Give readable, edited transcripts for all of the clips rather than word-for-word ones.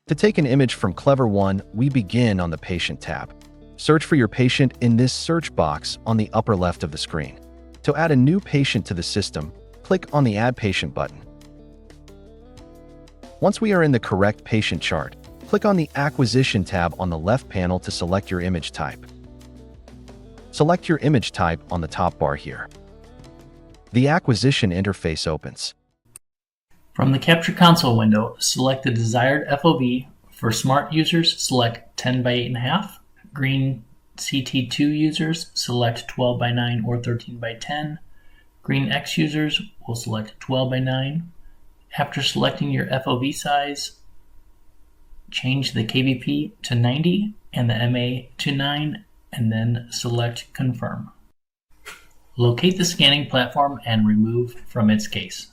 To take an image from Clever One, we begin on the Patient tab. Search for your patient in this search box on the upper left of the screen. To add a new patient to the system, click on the Add Patient button. Once we are in the correct patient chart, click on the Acquisition tab on the left panel to select your image type. Select your image type on the top bar here. The acquisition interface opens. From the Capture Console window, select the desired FOV. For smart users, select 10 by 8.5. Green CT2 users, select 12 by 9 or 13 by 10. Green X users will select 12 by 9. After selecting your FOV size, change the KBP to 90 and the MA to 9, and then select Confirm. Locate the scanning platform and remove from its case.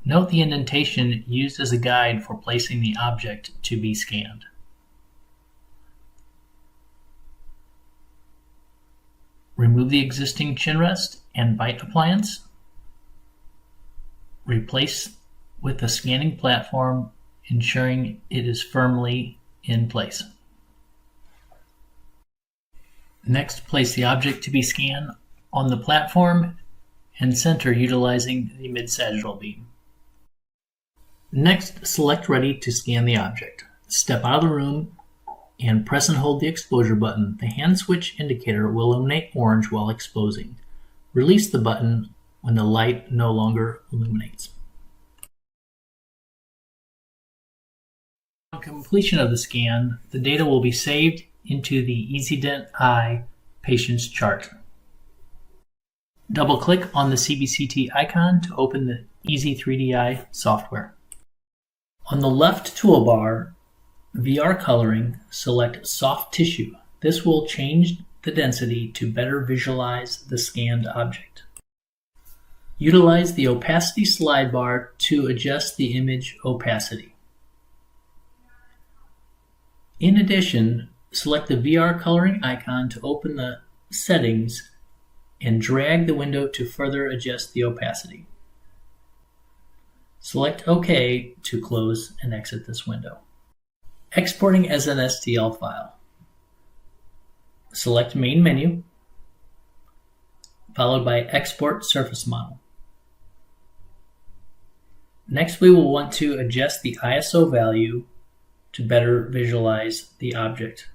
Note the indentation used as a guide for placing the object to be scanned. Remove the existing chin rest and bite appliance. Replace with the scanning platform, ensuring it is firmly in place. Next, place the object to be scanned on the platform and center utilizing the mid-sagittal beam. Next, select Ready to scan the object. Step out of the room and press and hold the exposure button. The hand switch indicator will illuminate orange while exposing. Release the button when the light no longer illuminates. On completion of the scan, the data will be saved into the EasyDent Eye patient's chart. Double-click on the CBCT icon to open the Easy3DI software. On the left toolbar, VR Coloring, select Soft Tissue. This will change the density to better visualize the scanned object. Utilize the Opacity slide bar to adjust the image opacity. In addition, select the VR Coloring icon to open the settings and drag the window to further adjust the opacity. Select OK to close and exit this window. Exporting as an STL file. Select Main Menu, followed by Export Surface Model. Next, we will want to adjust the ISO value to better visualize the object.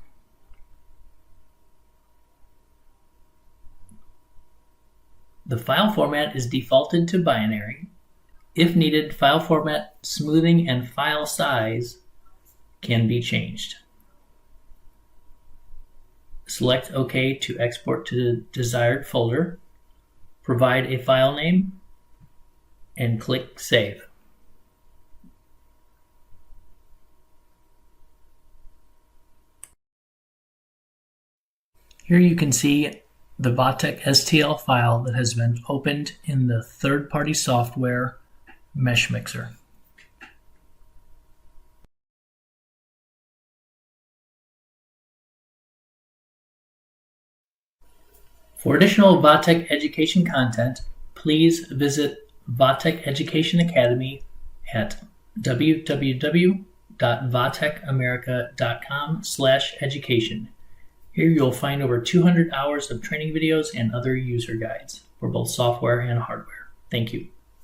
The file format is defaulted to binary. If needed, file format, smoothing, and file size can be changed. Select OK to export to the desired folder. Provide a file name and click Save. Here you can see the Vatech STL file that has been opened in the third-party software Mesh Mixer. For additional Vatech education content, please visit Vatech Education Academy at www.vatechamerica.com/education. Here you'll find over 200 hours of training videos and other user guides for both software and hardware. Thank you.